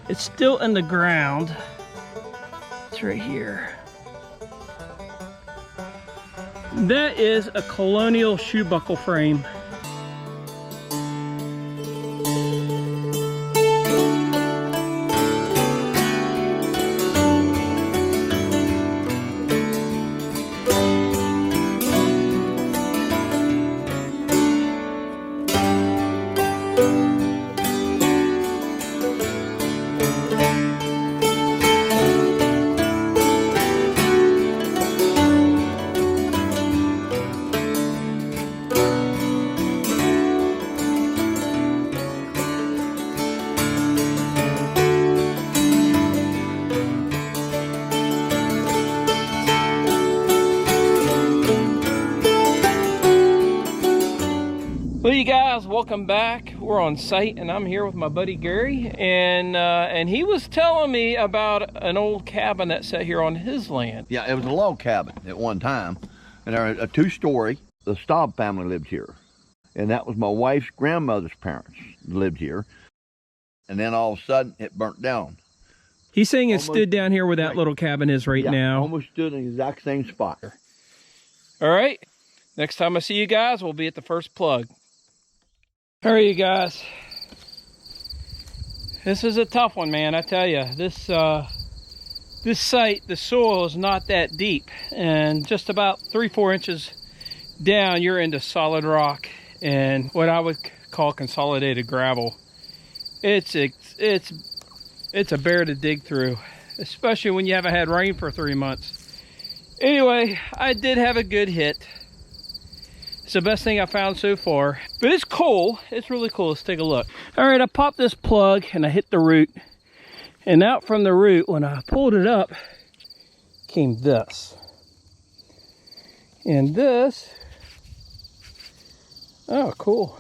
It's still in the ground. It's right here. That is a Colonial shoe buckle frame. Well, you guys, welcome back. We're on site, and I'm here with my buddy Gary, and he was telling me about an old cabin that sat here on his land. Yeah, it was a log cabin at one time, and there was a two-story. The Staud family lived here, and that was my wife's grandmother's parents lived here, and then all of a sudden it burnt down. He's saying it stood down here where that little cabin is right now. Almost stood in the exact same spot. All right, next time I see you guys, we'll be at the first plug. All right, you guys, this is a tough one, man. I tell you, this site, the soil is not that deep, and just about 3-4 inches down, you're into solid rock and what I would call consolidated gravel. It's a bear to dig through, especially when you haven't had rain for 3 months. Anyway, I did have a good hit. It's the best thing I found so far, but it's cool. It's really cool. Let's take a look. All right, I popped this plug and I hit the root, and out from the root, when I pulled it up, came this. And this, oh, cool.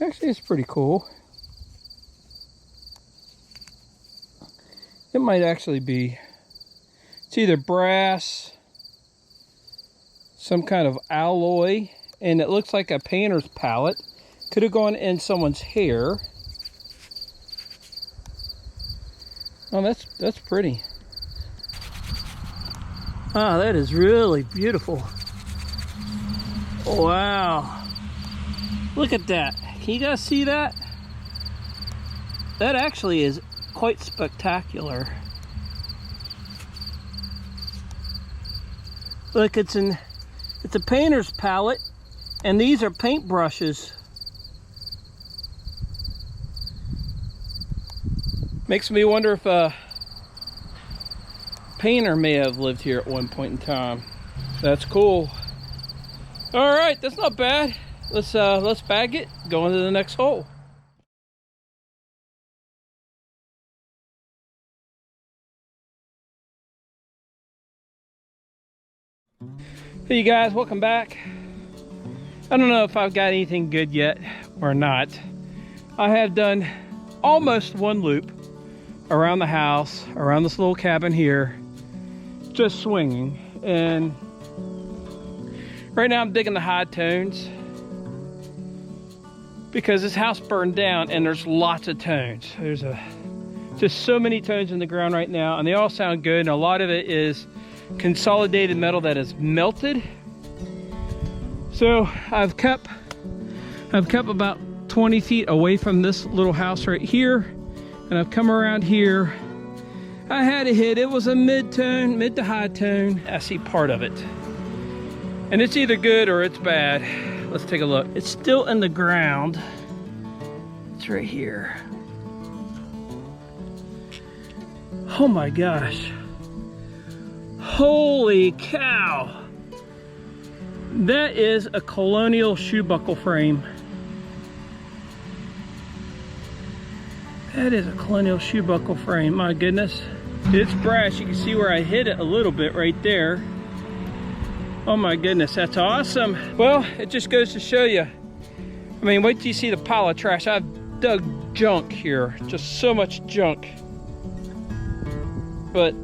Actually, it's pretty cool. It might actually be, it's either brass, some kind of alloy, and it looks like a painter's palette. Could have gone in someone's hair. Oh, that's pretty. Ah, that is really beautiful. Wow. Look at that. Can you guys see that? That actually is quite spectacular. Look, it's a painter's palette, and these are paint brushes. Makes me wonder if a painter may have lived here at one point in time. That's cool. All right, that's not bad. Let's bag it, go into the next hole. Hey you guys, welcome back. I don't know if I've got anything good yet or not. I have done almost one loop around the house, around this little cabin here, just swinging. And right now I'm digging the high tones because this house burned down and there's lots of tones. There's just so many tones in the ground right now, and they all sound good, and a lot of it is consolidated metal that is melted. So I've kept about 20 feet away from this little house right here, and I've come around here. I had a hit. It was a mid to high tone. I see part of it, and it's either good or it's bad. Let's take a look. It's still in the ground. It's right here. Oh my gosh. Holy cow. That is a Colonial shoe buckle frame. That is a Colonial shoe buckle frame. My goodness. It's brass. You can see where I hit it a little bit right there. Oh my goodness, that's awesome. Well, it just goes to show you. I mean, wait till you see the pile of trash. I've dug junk here. Just so much junk. But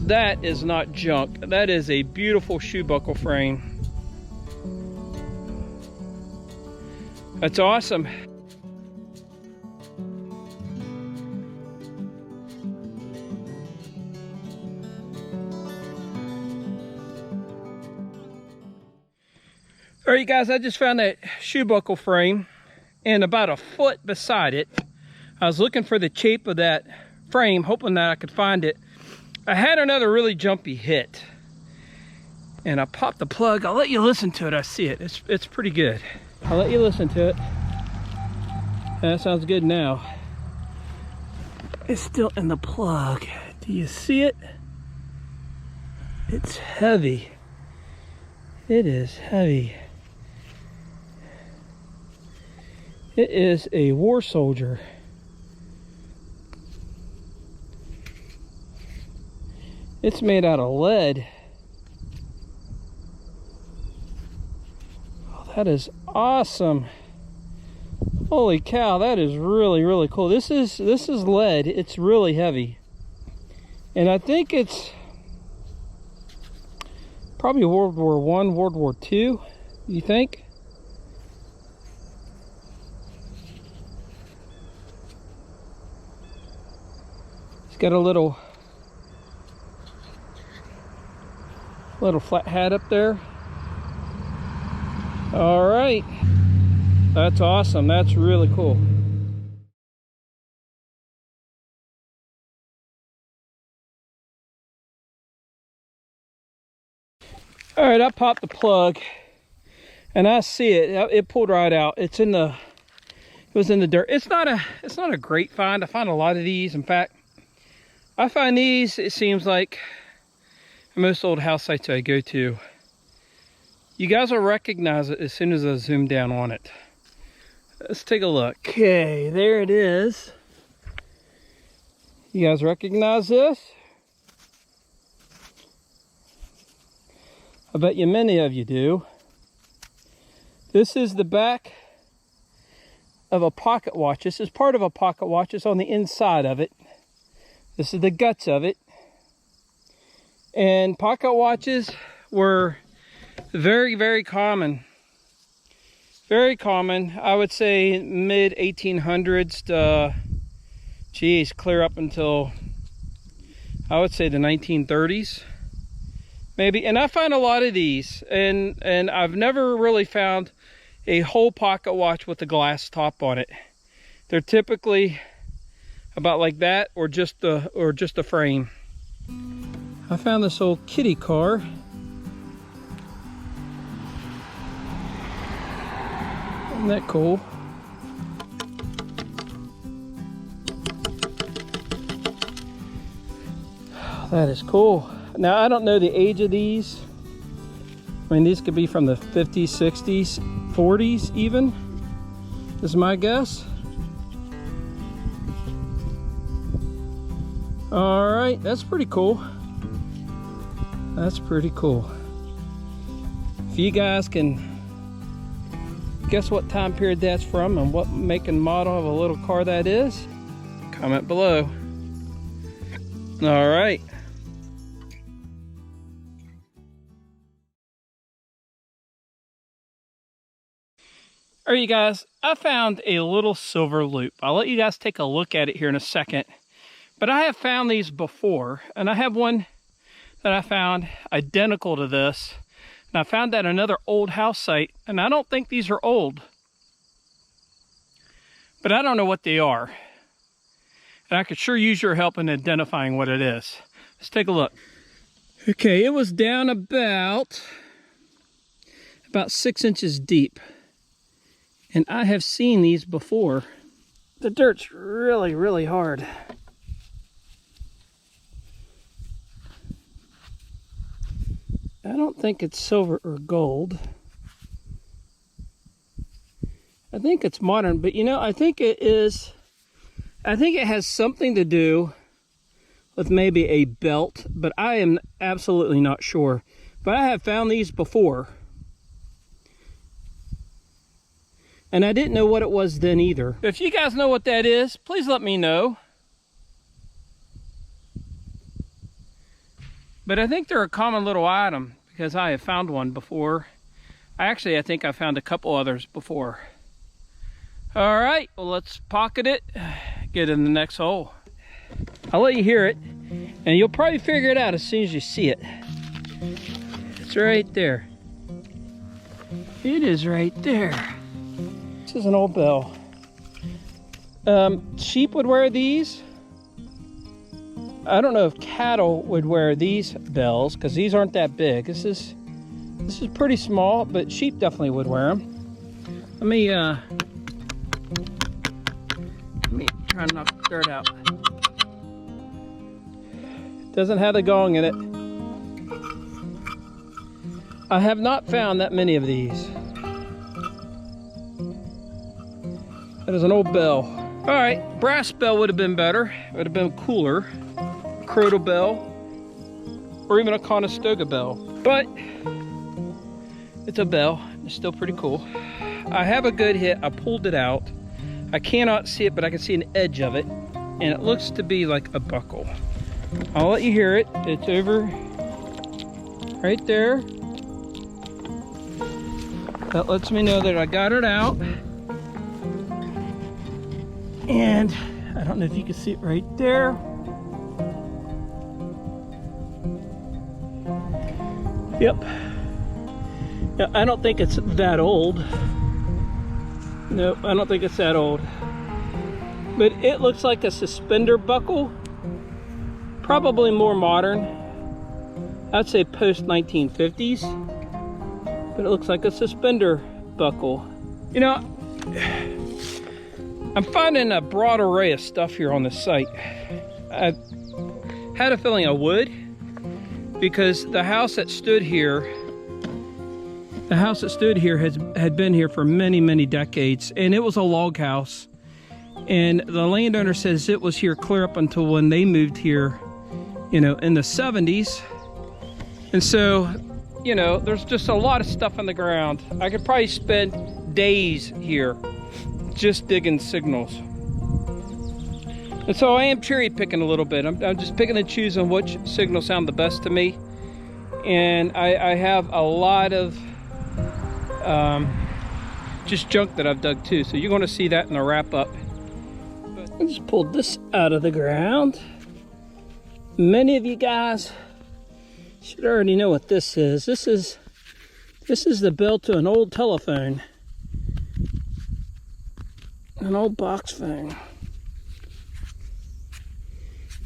that is not junk. That is a beautiful shoe buckle frame. That's awesome. All right, guys, I just found that shoe buckle frame, and about a foot beside it, I was looking for the shape of that frame, hoping that I could find it. I had another really jumpy hit, and I popped the plug. I'll let you listen to it. I see it. It's pretty good. I'll let you listen to it. That sounds good now. It's still in the plug. Do you see it? It's heavy. It is heavy. It is a war soldier. It's made out of lead. Oh, that is awesome. Holy cow, that is really, really cool. This is lead. It's really heavy. And I think it's probably World War I, World War II, you think? It's got a little flat hat up there. All right. That's awesome. That's really cool. All right, I popped the plug and I see it. It pulled right out. It was in the dirt. It's not a great find. I find a lot of these. In fact, I find these, it seems like most old house sites I go to, you guys will recognize it as soon as I zoom down on it. Let's take a look. Okay, there it is. You guys recognize this? I bet you many of you do. This is the back of a pocket watch. This is part of a pocket watch. It's on the inside of it. This is the guts of it. And pocket watches were very, very common. Very common. I would say mid 1800s to, geez, clear up until, I would say the 1930s. Maybe. And I find a lot of these, and I've never really found a whole pocket watch with a glass top on it. They're typically about like that, or just the frame. I found this old kitty car. Isn't that cool? That is cool. Now, I don't know the age of these. I mean, these could be from the 50s, 60s, 40s even, is my guess. All right, that's pretty cool. That's pretty cool. If you guys can guess what time period that's from and what make and model of a little car that is, comment below. All right. All right, you guys, I found a little silver loop. I'll let you guys take a look at it here in a second. But I have found these before, and I have one that I found identical to this. And I found that another old house site, and I don't think these are old. But I don't know what they are. And I could sure use your help in identifying what it is. Let's take a look. Okay, it was down about 6 inches deep. And I have seen these before. The dirt's really, really hard. I don't think it's silver or gold. I think it's modern, but you know, I think it has something to do with maybe a belt, but I am absolutely not sure. But I have found these before. And I didn't know what it was then either. If you guys know what that is, please let me know. But I think they're a common little item because I have found one before. I think I found a couple others before. All right, well, let's pocket it, get in the next hole. I'll let you hear it, and you'll probably figure it out as soon as you see it. It's right there. It is right there. This is an old bell. Sheep would wear these. I don't know if cattle would wear these bells because these aren't that big. This is pretty small, but sheep definitely would wear them. Let me try and knock the dirt out. Doesn't have the gong in it. I have not found that many of these. That is an old bell. All right, brass bell would have been better. It would have been cooler. Crotal bell, or even a Conestoga bell. But it's a bell. It's still pretty cool. I have a good hit. I pulled it out. I cannot see it, but I can see an edge of it, and it looks to be like a buckle. I'll let you hear it. It's over right there. That lets me know that I got it out. And I don't know if you can see it right there. Yep. Now, I don't think it's that old. Nope, I don't think it's that old. But it looks like a suspender buckle. Probably more modern. I'd say post 1950s. But it looks like a suspender buckle. You know, I'm finding a broad array of stuff here on the site. I had a feeling I would, because the house that stood here had been here for many, many decades, and it was a log house. And the landowner says it was here clear up until when they moved here, you know, in the 70s. And so, you know, there's just a lot of stuff on the ground. I could probably spend days here just digging signals. And so I am cherry picking a little bit. I'm just picking and choosing which signals sound the best to me. And I have a lot of just junk that I've dug too. So you're going to see that in the wrap up. I just pulled this out of the ground. Many of you guys should already know what this is. This is the bell to an old telephone. An old box phone.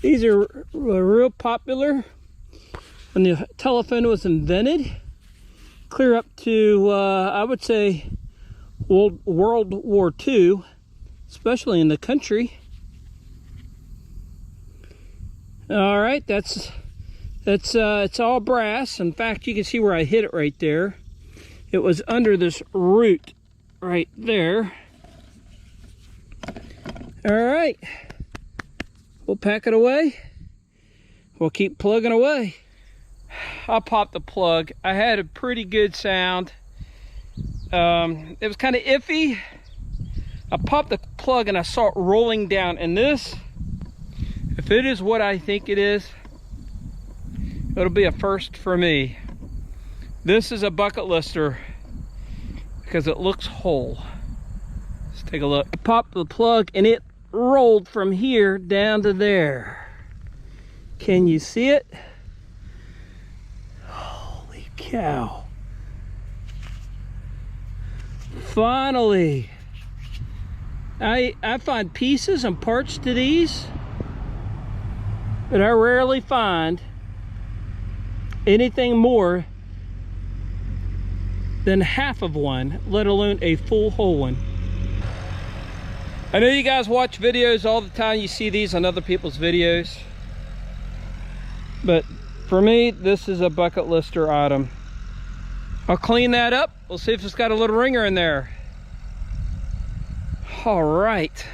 These are real popular when the telephone was invented, clear up to I would say World War II, especially in the country. All right, it's all brass. In fact, you can see where I hit it right there. It was under this root right there. All right, we'll pack it away. We'll keep plugging away. I popped the plug. I had a pretty good sound. It was kind of iffy. I popped the plug and I saw it rolling down, and this, if it is what I think it is, it'll be a first for me. This is a bucket lister because it looks whole. Let's take a look. I popped the plug and it rolled from here down to there. Can you see it? Holy cow. Finally. I find pieces and parts to these, but I rarely find anything more than half of one, let alone a full whole one. I know you guys watch videos all the time. You see these on other people's videos. But for me, this is a bucket lister item. I'll clean that up. We'll see if it's got a little ringer in there. All right.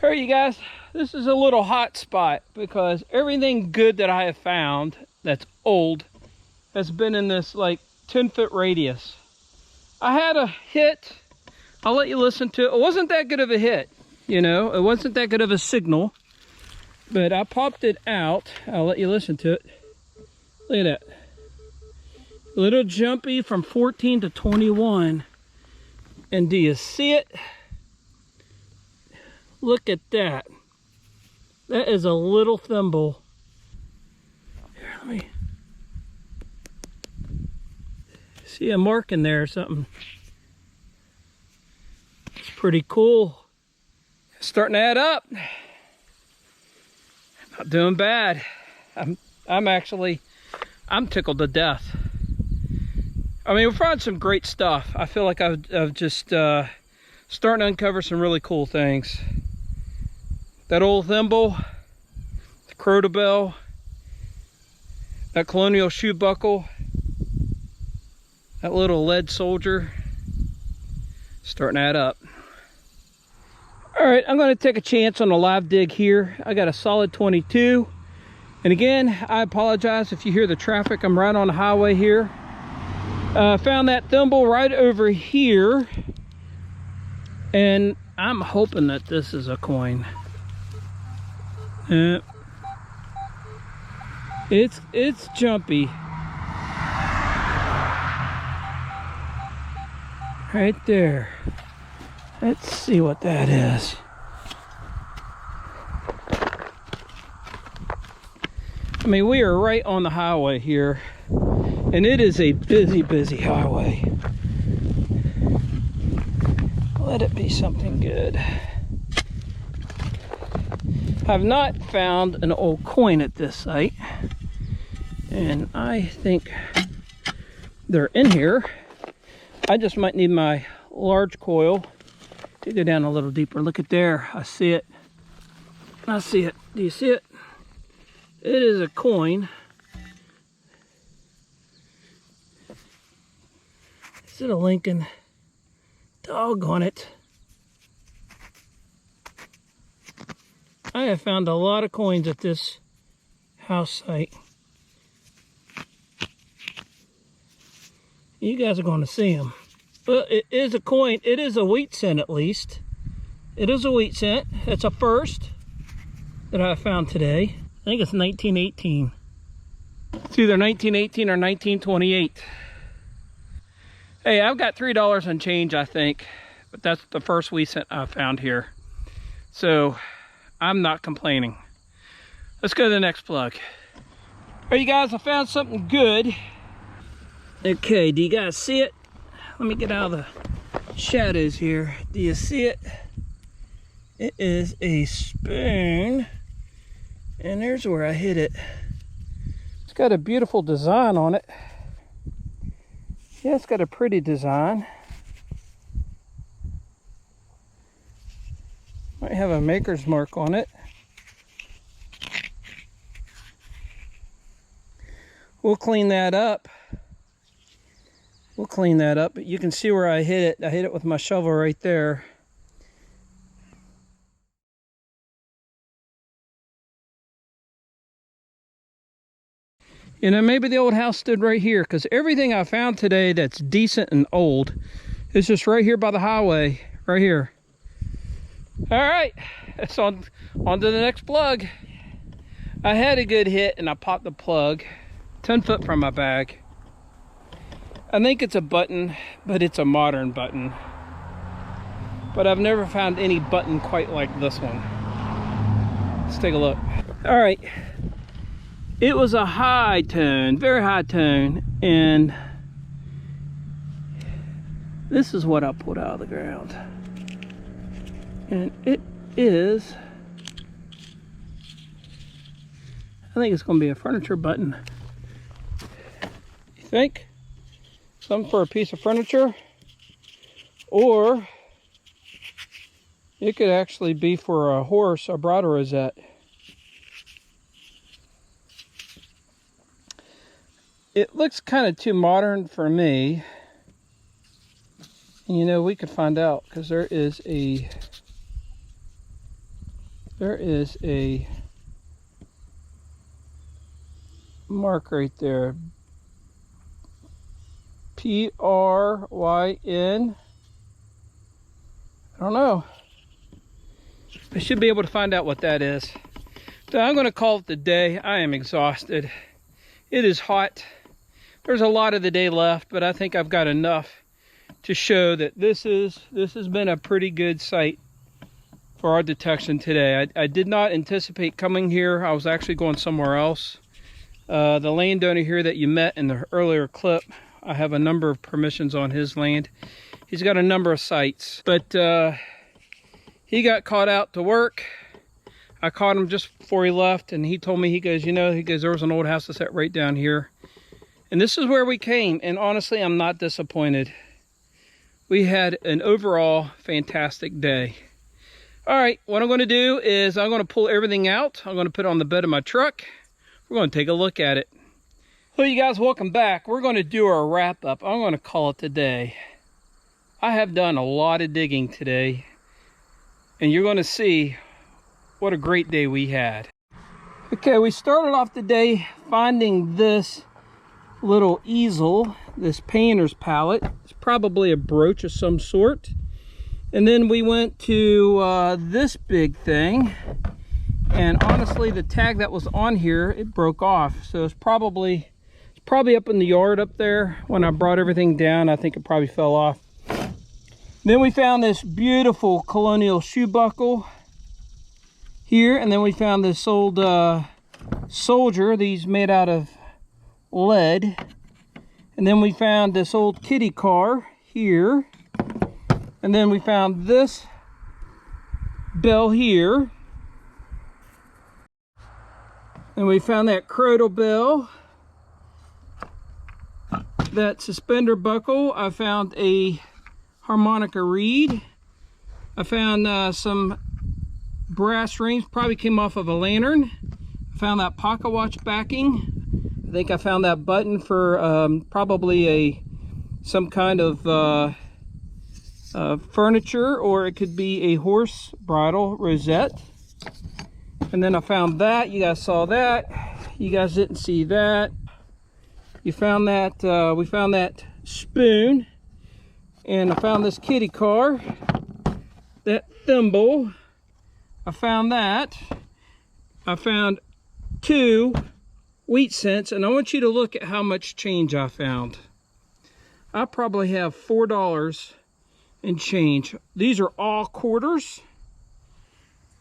All right, you guys, this is a little hot spot because everything good that I have found that's old has been in this like 10-foot radius. I had a hit. I'll let you listen to it. It wasn't that good of a hit, you know, it wasn't that good of a signal, but I popped it out. I'll let you listen to it. Look at that. A little jumpy from 14 to 21. And do you see it? Look at that. That is a little thimble. Here, let me see a mark in there or something. It's pretty cool. It's starting to add up. Not doing bad. I'm tickled to death. I mean, we're finding some great stuff. I feel like I've just starting to uncover some really cool things. That old thimble, the crow bell, that Colonial shoe buckle, that little lead soldier, starting to add up. All right, I'm going to take a chance on a live dig here. I got a solid 22. And again, I apologize if you hear the traffic. I'm right on the highway here. Found that thimble right over here. And I'm hoping that this is a coin. It's jumpy. Right there. Let's see what that is. I mean, we are right on the highway here, and it is a busy, busy highway. Let it be something good. I've not found an old coin at this site, and I think they're in here. I just might need my large coil to go down a little deeper. Look at there. I see it. I see it. Do you see it? It is a coin. Is it a Lincoln? Doggone it. I have found a lot of coins at this house site. You guys are going to see them. But it is a coin. It is a wheat cent at least. It is a wheat cent. It's a first that I found today. I think it's 1918. It's either 1918 or 1928. Hey, I've got $3 and change, I think. But that's the first wheat cent I found here. So I'm not complaining. Let's go to the next plug. All right, you guys, I found something good. Okay, do you guys see it? Let me get out of the shadows here. Do you see it? It is a spoon. And there's where I hit it. It's got a beautiful design on it. Yeah, it's got a pretty design. Might have a maker's mark on it. We'll clean that up. We'll clean that up, but you can see where I hit it. I hit it with my shovel right there. You know, maybe the old house stood right here, because everything I found today that's decent and old is just right here by the highway, right here. All right, it's on to the next plug. I had a good hit and I popped the plug 10 foot from my bag. I think it's a button, but it's a modern button. But I've never found any button quite like this one. Let's take a look. All right. It was a high tone, very high tone, and this is what I pulled out of the ground. And it is, I think it's going to be a furniture button. You think? Something for a piece of furniture? Or it could actually be for a horse, a bridle rosette. It looks kind of too modern for me. And, you know, we could find out, because there is a mark right there. P-R-Y-N. I don't know. I should be able to find out what that is. So I'm going to call it the day. I am exhausted. It is hot. There's a lot of the day left, but I think I've got enough to show that this has been a pretty good site for our detection today. I did not anticipate coming here. I was actually going somewhere else. The landowner here that you met in the earlier clip, I have a number of permissions on his land. He's got a number of sites, but he got caught out to work. I caught him just before he left, and he told me, he goes, there was an old house that's set right down here. And this is where we came, and honestly, I'm not disappointed. We had an overall fantastic day. All right, what I'm gonna do is I'm gonna pull everything out. I'm gonna put it on the bed of my truck. We're gonna take a look at it. Well, you guys, welcome back. We're gonna do our wrap up. I'm gonna call it today. I have done a lot of digging today, and you're gonna see what a great day we had. Okay, we started off the day finding this little easel, this painter's palette. It's probably a brooch of some sort. And then we went to this big thing, and honestly the tag that was on here, it broke off. So it's probably up in the yard up there. When I brought everything down, I think it probably fell off. Then we found this beautiful Colonial shoe buckle here, and then we found this old soldier. These made out of lead. And then we found this old kitty car here, and then we found this bell here, and we found that cradle bell, that suspender buckle. I found a harmonica reed. I found some brass rings, probably came off of a lantern. I found that pocket watch backing. I think I found that button for probably some kind of furniture, or it could be a horse bridle rosette. And then I found that. You guys saw that. You guys didn't see that. You found that. We found that spoon, and I found this kitty car, that thimble. I found that. I found 2 wheat cents, and I want you to look at how much change I found. I probably have $4 in change. These are all quarters.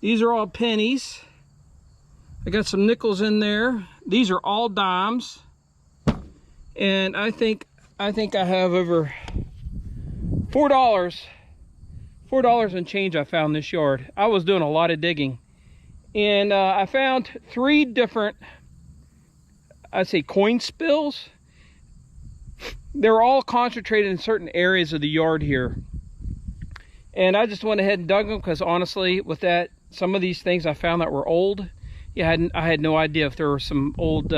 These are all pennies. I got some nickels in there. These are all dimes. And I think I have over $4 in change I found this yard. I was doing a lot of digging, and I found 3 different, I'd say, coin spills. They're all concentrated in certain areas of the yard here, and I just went ahead and dug them because honestly, with that, some of these things I found that were old. Yeah, I had no idea if there were some old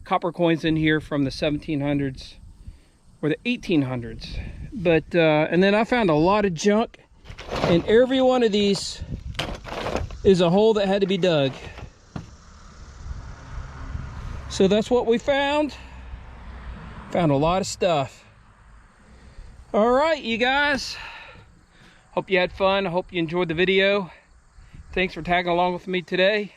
copper coins in here from the 1700s or the 1800s. But and then I found a lot of junk, and every one of these is a hole that had to be dug. So that's what we found. Found a lot of stuff. All right, you guys. Hope you had fun. I hope you enjoyed the video. Thanks for tagging along with me today.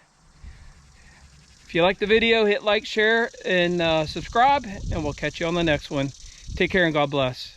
If you like the video, hit like, share, and subscribe, and we'll catch you on the next one. Take care and God bless.